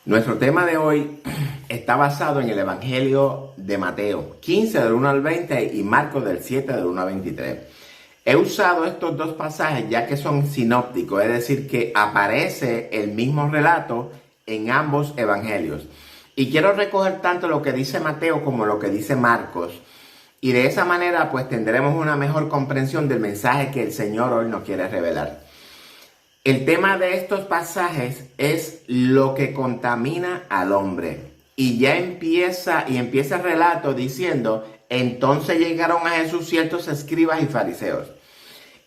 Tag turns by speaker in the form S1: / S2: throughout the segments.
S1: Nuestro tema de hoy está basado en el Evangelio de Mateo 15 del 1 al 20 y Marcos del 7 del 1 al 23. He usado estos dos pasajes ya que son sinópticos, es decir, que aparece el mismo relato en ambos evangelios. Y quiero recoger tanto lo que dice Mateo como lo que dice Marcos. Y de esa manera pues tendremos una mejor comprensión del mensaje que el Señor hoy nos quiere revelar. El tema de estos pasajes es lo que contamina al hombre. Y ya empieza el relato diciendo, entonces llegaron a Jesús ciertos escribas y fariseos.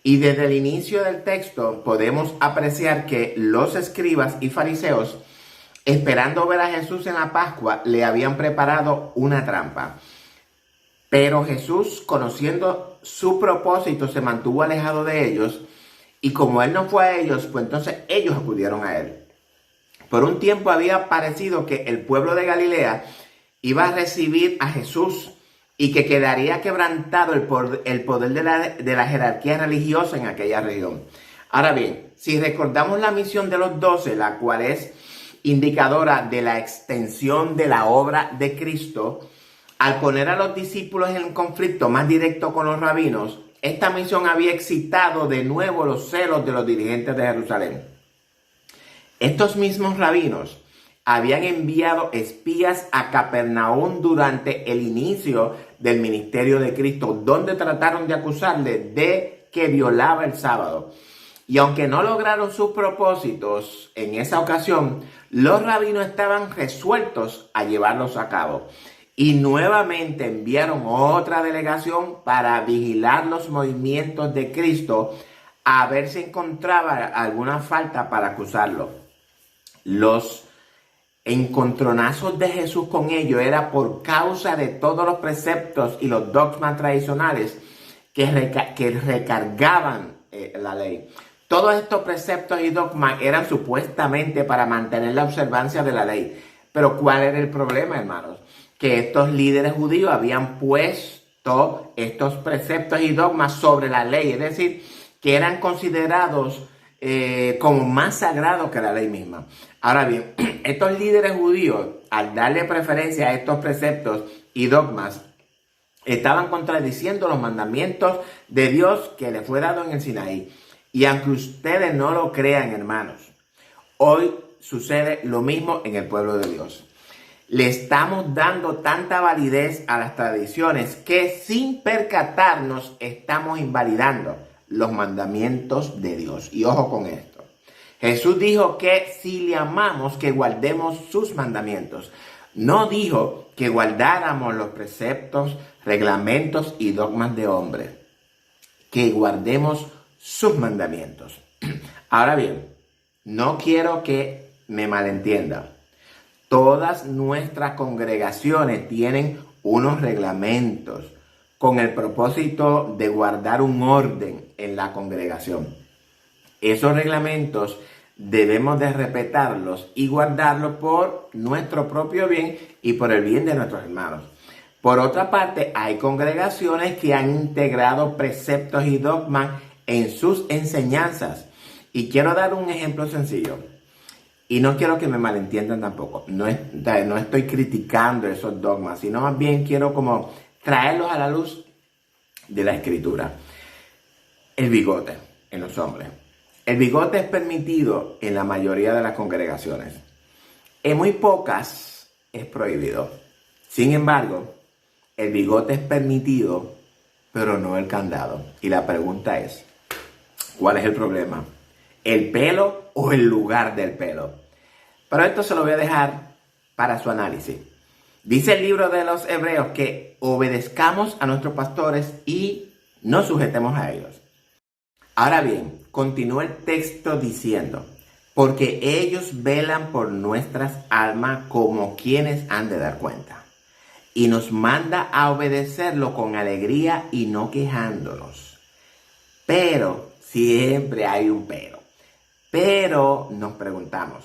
S1: Y desde el inicio del texto podemos apreciar que los escribas y fariseos, esperando ver a Jesús en la Pascua, le habían preparado una trampa. Pero Jesús, conociendo su propósito, se mantuvo alejado de ellos. Y como él no fue a ellos, pues entonces ellos acudieron a él. Por un tiempo había parecido que el pueblo de Galilea iba a recibir a Jesús y que quedaría quebrantado el poder de la jerarquía religiosa en aquella región. Ahora bien, si recordamos la misión de los 12, la cual es indicadora de la extensión de la obra de Cristo, al poner a los discípulos en conflicto más directo con los rabinos, esta misión había excitado de nuevo los celos de los dirigentes de Jerusalén. Estos mismos rabinos habían enviado espías a Capernaum durante el inicio del ministerio de Cristo, donde trataron de acusarle de que violaba el sábado. Y aunque no lograron sus propósitos en esa ocasión, los rabinos estaban resueltos a llevarlos a cabo. Y nuevamente enviaron otra delegación para vigilar los movimientos de Cristo a ver si encontraba alguna falta para acusarlo. Los encontronazos de Jesús con ellos era por causa de todos los preceptos y los dogmas tradicionales que recargaban la ley. Todos estos preceptos y dogmas eran supuestamente para mantener la observancia de la ley. Pero ¿cuál era el problema, hermanos? Que estos líderes judíos habían puesto estos preceptos y dogmas sobre la ley, es decir, que eran considerados como más sagrados que la ley misma. Ahora bien, estos líderes judíos, al darle preferencia a estos preceptos y dogmas, estaban contradiciendo los mandamientos de Dios que le fue dado en el Sinaí. Y aunque ustedes no lo crean, hermanos, hoy sucede lo mismo en el pueblo de Dios. Le estamos dando tanta validez a las tradiciones que sin percatarnos estamos invalidando los mandamientos de Dios. Y ojo con esto. Jesús dijo que si le amamos, que guardemos sus mandamientos. No dijo que guardáramos los preceptos, reglamentos y dogmas de hombre. Que guardemos sus mandamientos. Ahora bien, no quiero que me malentiendan. Todas nuestras congregaciones tienen unos reglamentos con el propósito de guardar un orden en la congregación. Esos reglamentos debemos de respetarlos y guardarlos por nuestro propio bien y por el bien de nuestros hermanos. Por otra parte, hay congregaciones que han integrado preceptos y dogmas en sus enseñanzas. Y quiero dar un ejemplo sencillo. Y no quiero que me malentiendan tampoco. No estoy criticando esos dogmas, sino más bien quiero como traerlos a la luz de la Escritura. El bigote en los hombres. El bigote es permitido en la mayoría de las congregaciones. En muy pocas es prohibido. Sin embargo, el bigote es permitido, pero no el candado. Y la pregunta es, ¿cuál es el problema? ¿El pelo o el lugar del pelo? Pero esto se lo voy a dejar para su análisis. Dice el libro de los Hebreos que obedezcamos a nuestros pastores y nos sujetemos a ellos. Ahora bien, continúa el texto diciendo, porque ellos velan por nuestras almas como quienes han de dar cuenta. Y nos manda a obedecerlo con alegría y no quejándonos. Pero, siempre hay un pero. Pero nos preguntamos,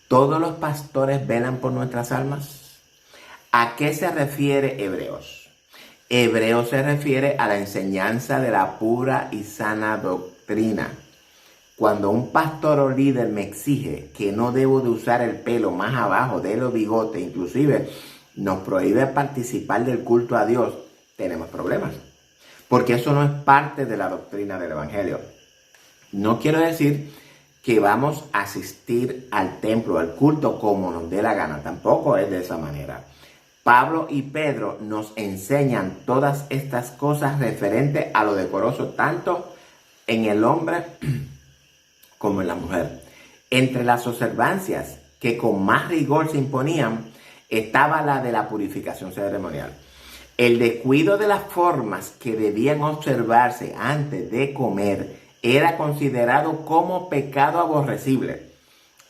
S1: ¿todos los pastores velan por nuestras almas? ¿A qué se refiere Hebreos? Hebreos se refiere a la enseñanza de la pura y sana doctrina. Cuando un pastor o líder me exige que no debo de usar el pelo más abajo de los bigotes, inclusive nos prohíbe participar del culto a Dios, tenemos problemas. Porque eso no es parte de la doctrina del Evangelio. No quiero decir que vamos a asistir al templo, al culto como nos dé la gana. Tampoco es de esa manera. Pablo y Pedro nos enseñan todas estas cosas referentes a lo decoroso, tanto en el hombre como en la mujer. Entre las observancias que con más rigor se imponían, estaba la de la purificación ceremonial. El descuido de las formas que debían observarse antes de comer era considerado como pecado aborrecible,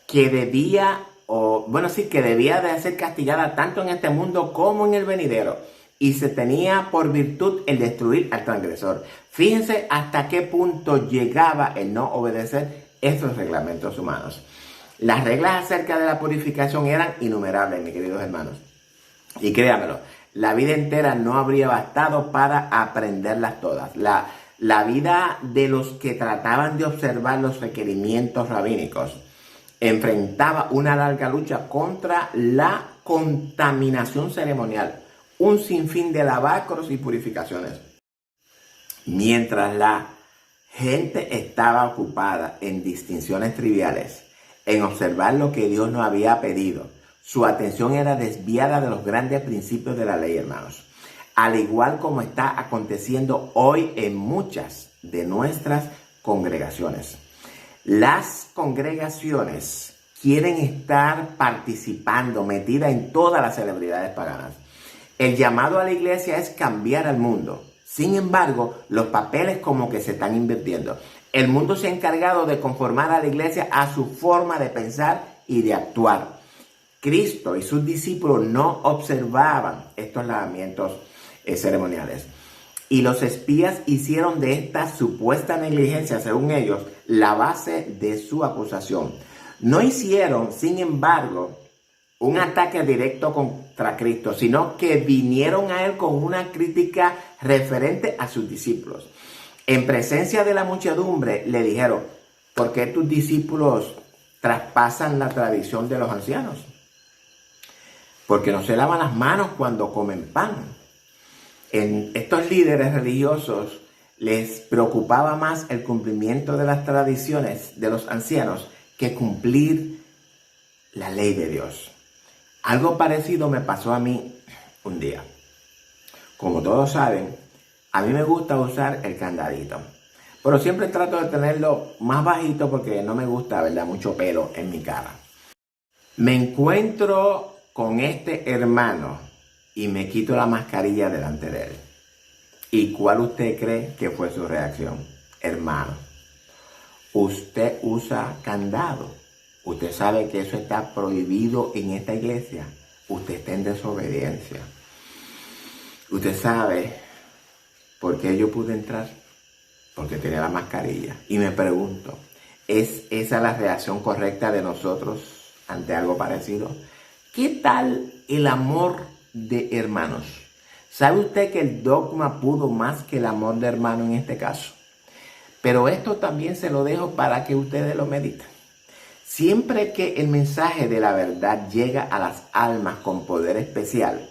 S1: que debía de ser castigada tanto en este mundo como en el venidero, y se tenía por virtud el destruir al transgresor. Fíjense hasta qué punto llegaba el no obedecer estos reglamentos humanos. Las reglas acerca de la purificación eran innumerables, mis queridos hermanos. Y créanmelo, la vida entera no habría bastado para aprenderlas todas. La vida de los que trataban de observar los requerimientos rabínicos enfrentaba una larga lucha contra la contaminación ceremonial, un sinfín de lavacros y purificaciones. Mientras la gente estaba ocupada en distinciones triviales, en observar lo que Dios nos había pedido, su atención era desviada de los grandes principios de la ley, hermanos. Al igual como está aconteciendo hoy en muchas de nuestras congregaciones. Las congregaciones quieren estar participando, metidas en todas las celebridades paganas. El llamado a la iglesia es cambiar al mundo. Sin embargo, los papeles como que se están invirtiendo. El mundo se ha encargado de conformar a la iglesia a su forma de pensar y de actuar. Cristo y sus discípulos no observaban estos lavamientos ceremoniales. Y los espías hicieron de esta supuesta negligencia, según ellos, la base de su acusación. No hicieron, sin embargo, un ataque directo contra Cristo, sino que vinieron a él con una crítica referente a sus discípulos. En presencia de la muchedumbre le dijeron: ¿por qué tus discípulos traspasan la tradición de los ancianos? Porque no se lavan las manos cuando comen pan. En estos líderes religiosos les preocupaba más el cumplimiento de las tradiciones de los ancianos que cumplir la ley de Dios. Algo parecido me pasó a mí un día. Como todos saben, a mí me gusta usar el candadito, pero siempre trato de tenerlo más bajito porque no me gusta, ¿verdad?, mucho pelo en mi cara. Me encuentro con este hermano y me quito la mascarilla delante de él. ¿Y cuál usted cree que fue su reacción? Hermano, usted usa candado. Usted sabe que eso está prohibido en esta iglesia. Usted está en desobediencia. Usted sabe por qué yo pude entrar. Porque tenía la mascarilla. Y me pregunto, ¿es esa la reacción correcta de nosotros ante algo parecido? ¿Qué tal el amor de hermanos? ¿Sabe usted que el dogma pudo más que el amor de hermano en este caso? Pero esto también se lo dejo para que ustedes lo mediten. Siempre que el mensaje de la verdad llega a las almas con poder especial,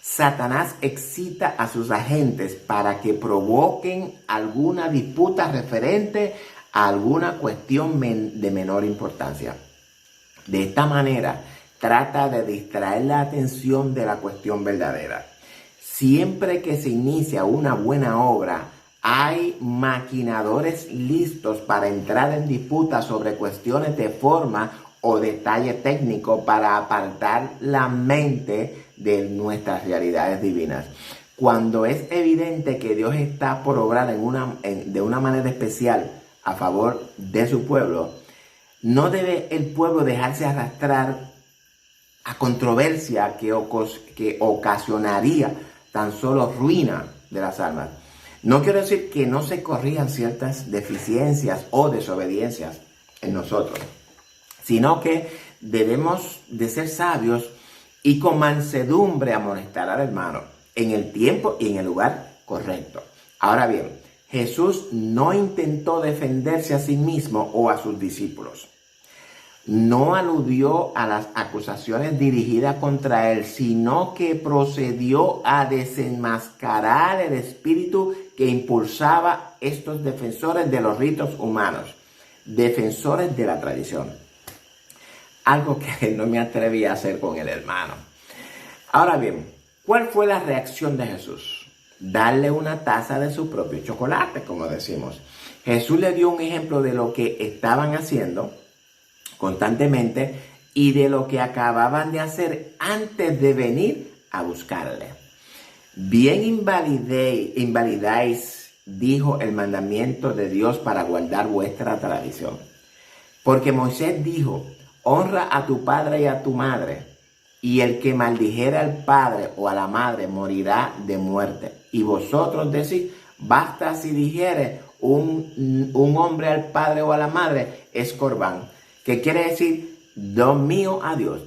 S1: Satanás excita a sus agentes para que provoquen alguna disputa referente a alguna cuestión de menor importancia. De esta manera, trata de distraer la atención de la cuestión verdadera. Siempre que se inicia una buena obra, hay maquinadores listos para entrar en disputa sobre cuestiones de forma o detalle técnico para apartar la mente de nuestras realidades divinas. Cuando es evidente que Dios está por obrar de una manera especial a favor de su pueblo, no debe el pueblo dejarse arrastrar a controversia que ocasionaría tan solo ruina de las almas. No quiero decir que no se corrijan ciertas deficiencias o desobediencias en nosotros, sino que debemos de ser sabios y con mansedumbre amonestar al hermano en el tiempo y en el lugar correcto. Ahora bien, Jesús no intentó defenderse a sí mismo o a sus discípulos. No aludió a las acusaciones dirigidas contra él, sino que procedió a desenmascarar el espíritu que impulsaba estos defensores de los ritos humanos, defensores de la tradición. Algo que no me atreví a hacer con el hermano. Ahora bien, ¿cuál fue la reacción de Jesús? Darle una taza de su propio chocolate, como decimos. Jesús le dio un ejemplo de lo que estaban haciendo constantemente y de lo que acababan de hacer antes de venir a buscarle. Bien invalidáis, dijo el mandamiento de Dios para guardar vuestra tradición. Porque Moisés dijo, honra a tu padre y a tu madre, y el que maldijera al padre o a la madre morirá de muerte. Y vosotros decís, basta si dijere un hombre al padre o a la madre, es corbán. Que quiere decir, don mío a Dios.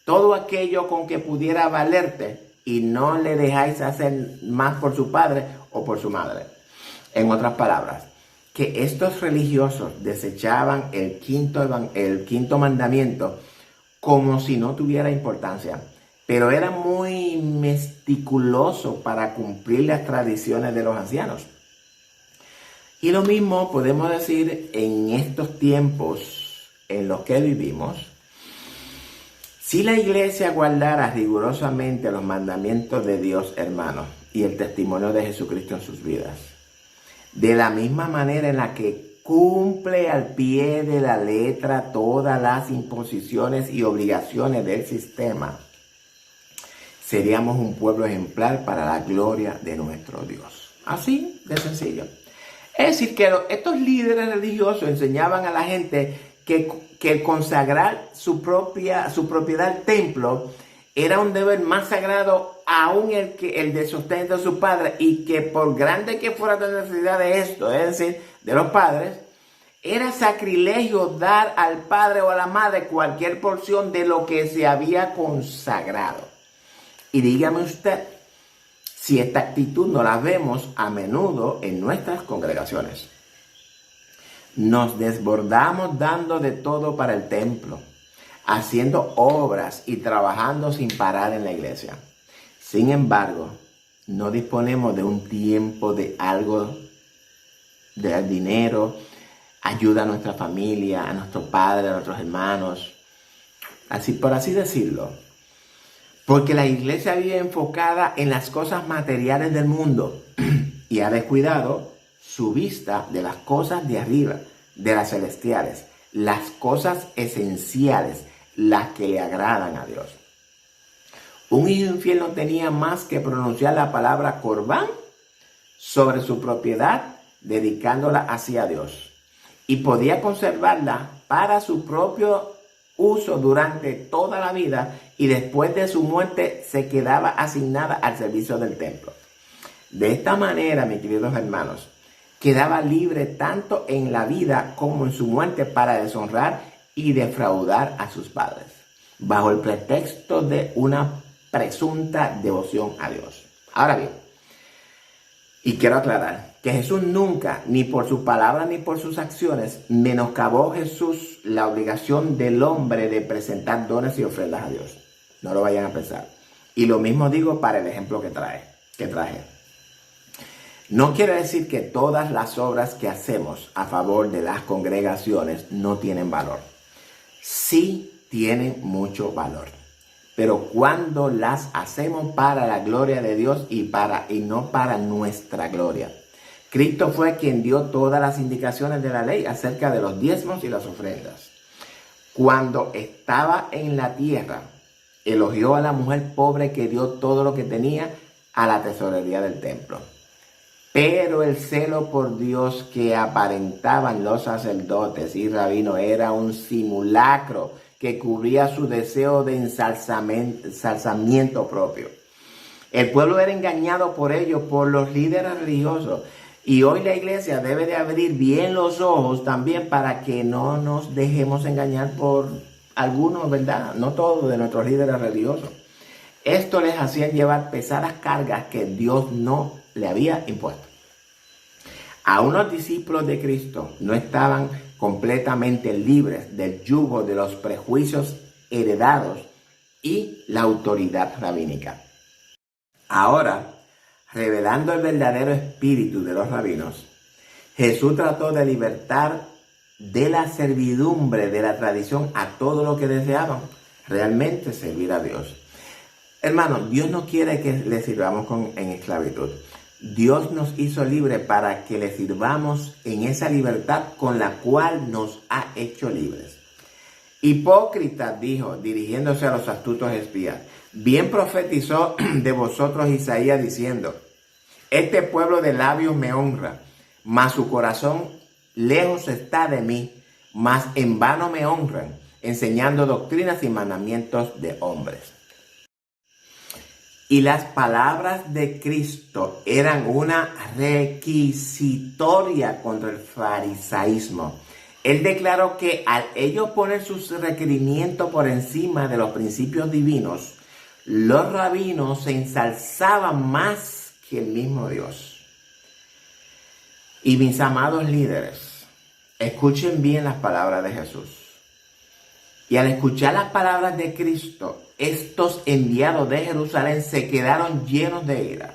S1: Todo aquello con que pudiera valerte y no le dejáis hacer más por su padre o por su madre. En otras palabras, que estos religiosos desechaban el quinto mandamiento como si no tuviera importancia, pero era muy meticuloso para cumplir las tradiciones de los ancianos. Y lo mismo podemos decir en estos tiempos en los que vivimos. Si la iglesia guardara rigurosamente los mandamientos de Dios, hermanos, y el testimonio de Jesucristo en sus vidas, de la misma manera en la que cumple al pie de la letra todas las imposiciones y obligaciones del sistema, seríamos un pueblo ejemplar para la gloria de nuestro Dios. Así de sencillo. Es decir, que estos líderes religiosos enseñaban a la gente que consagrar su propiedad al templo era un deber más sagrado aún el de sustento de su padre, y que por grande que fuera la necesidad de esto, es decir, de los padres, era sacrilegio dar al padre o a la madre cualquier porción de lo que se había consagrado. Y dígame usted si esta actitud no la vemos a menudo en nuestras congregaciones. Nos desbordamos dando de todo para el templo, haciendo obras y trabajando sin parar en la iglesia. Sin embargo, no disponemos de un tiempo de algo, de dinero, ayuda a nuestra familia, a nuestro padre, a nuestros hermanos, así por así decirlo. Porque la iglesia vive enfocada en las cosas materiales del mundo y ha descuidado su vista de las cosas de arriba, de las celestiales, las cosas esenciales, las que le agradan a Dios. Un hijo infiel no tenía más que pronunciar la palabra corbán sobre su propiedad, dedicándola hacia Dios, y podía conservarla para su propio uso durante toda la vida, y después de su muerte se quedaba asignada al servicio del templo. De esta manera, mis queridos hermanos, quedaba libre tanto en la vida como en su muerte para deshonrar y defraudar a sus padres, bajo el pretexto de una presunta devoción a Dios. Ahora bien, y quiero aclarar que Jesús nunca, ni por sus palabras ni por sus acciones, menoscabó Jesús la obligación del hombre de presentar dones y ofrendas a Dios. No lo vayan a pensar. Y lo mismo digo para el ejemplo que traje. No quiere decir que todas las obras que hacemos a favor de las congregaciones no tienen valor. Sí tienen mucho valor. Pero cuando las hacemos para la gloria de Dios y no para nuestra gloria. Cristo fue quien dio todas las indicaciones de la ley acerca de los diezmos y las ofrendas. Cuando estaba en la tierra, elogió a la mujer pobre que dio todo lo que tenía a la tesorería del templo. Pero el celo por Dios que aparentaban los sacerdotes y rabinos era un simulacro que cubría su deseo de ensalzamiento propio. El pueblo era engañado por ellos, por los líderes religiosos. Y hoy la iglesia debe de abrir bien los ojos también para que no nos dejemos engañar por algunos, ¿verdad? No todos de nuestros líderes religiosos. Esto les hacía llevar pesadas cargas que Dios no le había impuesto. Aún los discípulos de Cristo no estaban completamente libres del yugo de los prejuicios heredados y la autoridad rabínica. Ahora, revelando el verdadero espíritu de los rabinos, Jesús trató de libertar de la servidumbre de la tradición a todo lo que deseaban realmente servir a Dios. Hermanos, Dios no quiere que le sirvamos en esclavitud. Dios nos hizo libres para que le sirvamos en esa libertad con la cual nos ha hecho libres. Hipócrita, dijo, dirigiéndose a los astutos espías, bien profetizó de vosotros Isaías diciendo, este pueblo de labios me honra, mas su corazón lejos está de mí, mas en vano me honran, enseñando doctrinas y mandamientos de hombres. Y las palabras de Cristo eran una requisitoria contra el farisaísmo. Él declaró que al ellos poner sus requerimientos por encima de los principios divinos, los rabinos se ensalzaban más que el mismo Dios. Y mis amados líderes, escuchen bien las palabras de Jesús. Y al escuchar las palabras de Cristo, estos enviados de Jerusalén se quedaron llenos de ira.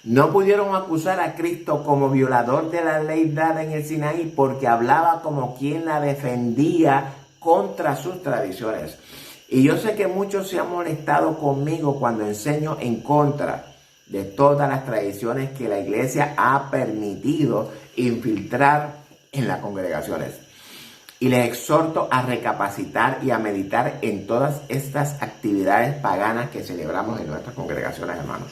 S1: No pudieron acusar a Cristo como violador de la ley dada en el Sinaí porque hablaba como quien la defendía contra sus tradiciones. Y yo sé que muchos se han molestado conmigo cuando enseño en contra de todas las tradiciones que la iglesia ha permitido infiltrar en las congregaciones. Y les exhorto a recapacitar y a meditar en todas estas actividades paganas que celebramos en nuestras congregaciones, hermanos.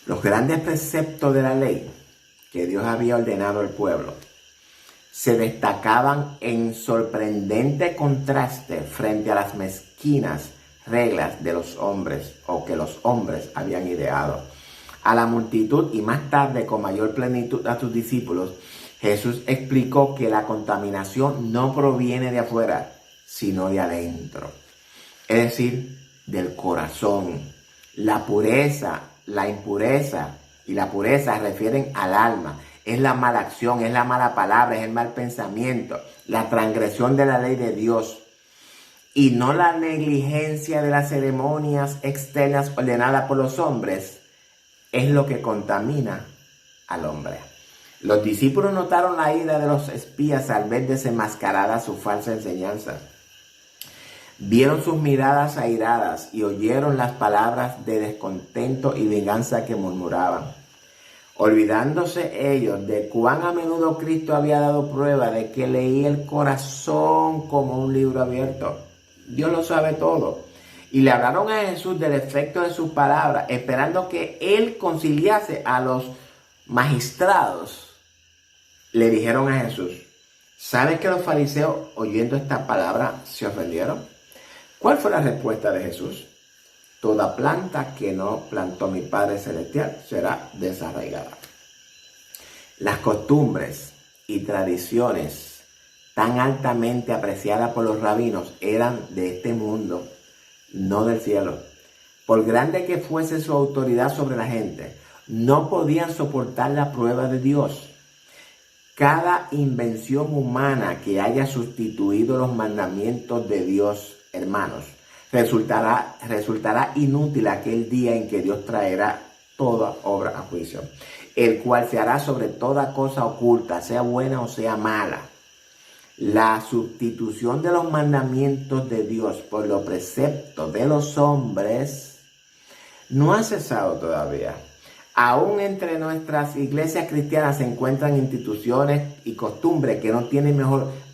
S1: Los grandes preceptos de la ley que Dios había ordenado al pueblo se destacaban en sorprendente contraste frente a las mezquinas reglas de los hombres o que los hombres habían ideado. A la multitud y más tarde con mayor plenitud a sus discípulos, Jesús explicó que la contaminación no proviene de afuera, sino de adentro. Es decir, del corazón. La pureza, la impureza y la pureza refieren al alma. Es la mala acción, es la mala palabra, es el mal pensamiento, la transgresión de la ley de Dios. Y no la negligencia de las ceremonias externas ordenadas por los hombres es lo que contamina al hombre. Los discípulos notaron la ira de los espías al ver desenmascarada su falsa enseñanza. Vieron sus miradas airadas y oyeron las palabras de descontento y venganza que murmuraban. Olvidándose ellos de cuán a menudo Cristo había dado prueba de que leía el corazón como un libro abierto. Dios lo sabe todo. Y le hablaron a Jesús del efecto de sus palabras, esperando que Él conciliase a los magistrados. Le dijeron a Jesús, ¿sabes que los fariseos oyendo esta palabra se ofendieron? ¿Cuál fue la respuesta de Jesús? Toda planta que no plantó mi Padre Celestial será desarraigada. Las costumbres y tradiciones tan altamente apreciadas por los rabinos eran de este mundo, no del cielo. Por grande que fuese su autoridad sobre la gente, no podían soportar la prueba de Dios. Cada invención humana que haya sustituido los mandamientos de Dios, hermanos, resultará inútil aquel día en que Dios traerá toda obra a juicio, el cual se hará sobre toda cosa oculta, sea buena o sea mala. La sustitución de los mandamientos de Dios por los preceptos de los hombres no ha cesado todavía. Aún entre nuestras iglesias cristianas se encuentran instituciones y costumbres que no tienen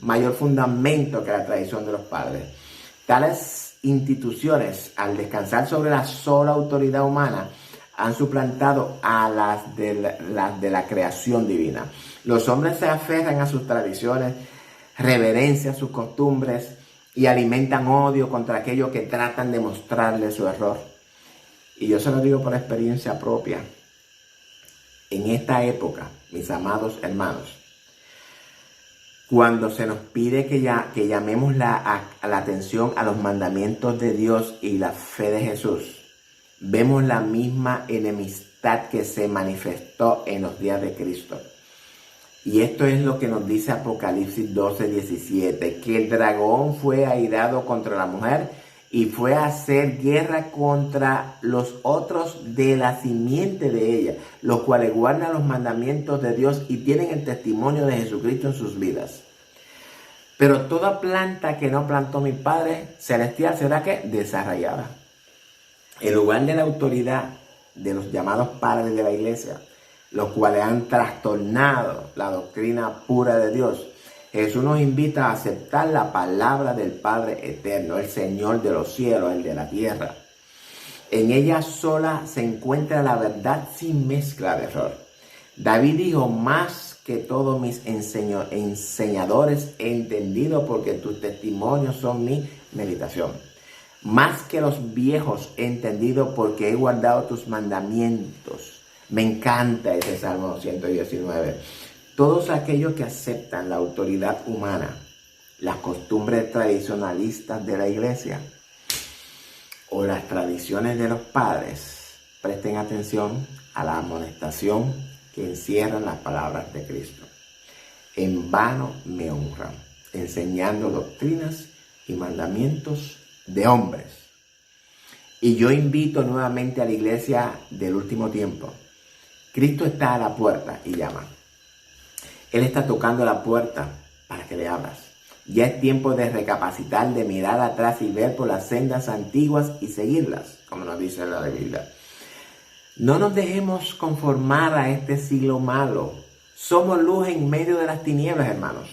S1: mayor fundamento que la tradición de los padres. Tales instituciones, al descansar sobre la sola autoridad humana, han suplantado a las de la creación divina. Los hombres se aferran a sus tradiciones, reverencian sus costumbres y alimentan odio contra aquellos que tratan de mostrarle su error. Y yo se lo digo por experiencia propia. En esta época, mis amados hermanos, cuando se nos pide que llamemos la atención a los mandamientos de Dios y la fe de Jesús, vemos la misma enemistad potestad que se manifestó en los días de Cristo. Y esto es lo que nos dice Apocalipsis 12:17, que el dragón fue airado contra la mujer y fue a hacer guerra contra los otros de la simiente de ella, los cuales guardan los mandamientos de Dios y tienen el testimonio de Jesucristo en sus vidas. Pero toda planta que no plantó mi Padre Celestial será ¿qué? Desarraigada. En lugar de la autoridad de los llamados padres de la iglesia, los cuales han trastornado la doctrina pura de Dios, Jesús nos invita a aceptar la palabra del Padre eterno, el Señor de los cielos, el de la tierra. En ella sola se encuentra la verdad sin mezcla de error. David dijo, más que todos mis enseñadores he entendido, porque tus testimonios son mi meditación. Más que los viejos he entendido, porque he guardado tus mandamientos. Me encanta ese Salmo 119. Todos aquellos que aceptan la autoridad humana, las costumbres tradicionalistas de la iglesia o las tradiciones de los padres, presten atención a la amonestación que encierran las palabras de Cristo. En vano me honran, enseñando doctrinas y mandamientos de hombres. Y yo invito nuevamente a la iglesia del último tiempo. Cristo está a la puerta y llama. Él está tocando la puerta para que le abras. Ya es tiempo de recapacitar, de mirar atrás y ver por las sendas antiguas y seguirlas, como nos dice la Biblia. No nos dejemos conformar a este siglo malo. Somos luz en medio de las tinieblas, hermanos.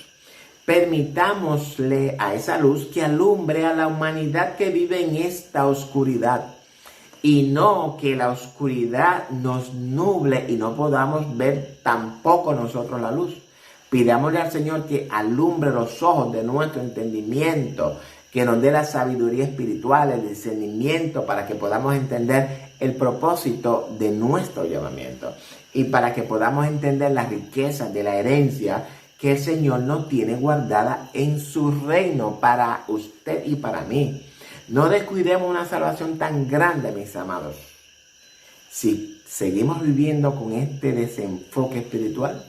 S1: Permitámosle a esa luz que alumbre a la humanidad que vive en esta oscuridad. Y no que la oscuridad nos nuble y no podamos ver tampoco nosotros la luz. Pidámosle al Señor que alumbre los ojos de nuestro entendimiento, que nos dé la sabiduría espiritual, el discernimiento, para que podamos entender el propósito de nuestro llamamiento y para que podamos entender las riquezas de la herencia que el Señor nos tiene guardada en su reino para usted y para mí. No descuidemos una salvación tan grande, mis amados. Si seguimos viviendo con este desenfoque espiritual,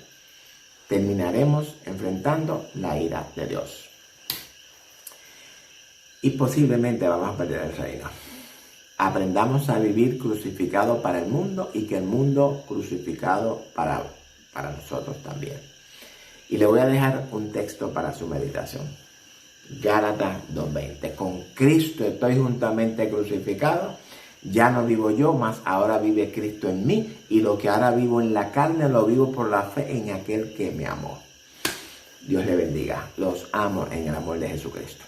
S1: terminaremos enfrentando la ira de Dios. Y posiblemente vamos a perder el reino. Aprendamos a vivir crucificado para el mundo y que el mundo crucificado para nosotros también. Y le voy a dejar un texto para su meditación. Gálatas 2:20. Con Cristo estoy juntamente crucificado. Ya no vivo yo, mas ahora vive Cristo en mí. Y lo que ahora vivo en la carne, lo vivo por la fe en aquel que me amó. Dios le bendiga. Los amo en el amor de Jesucristo.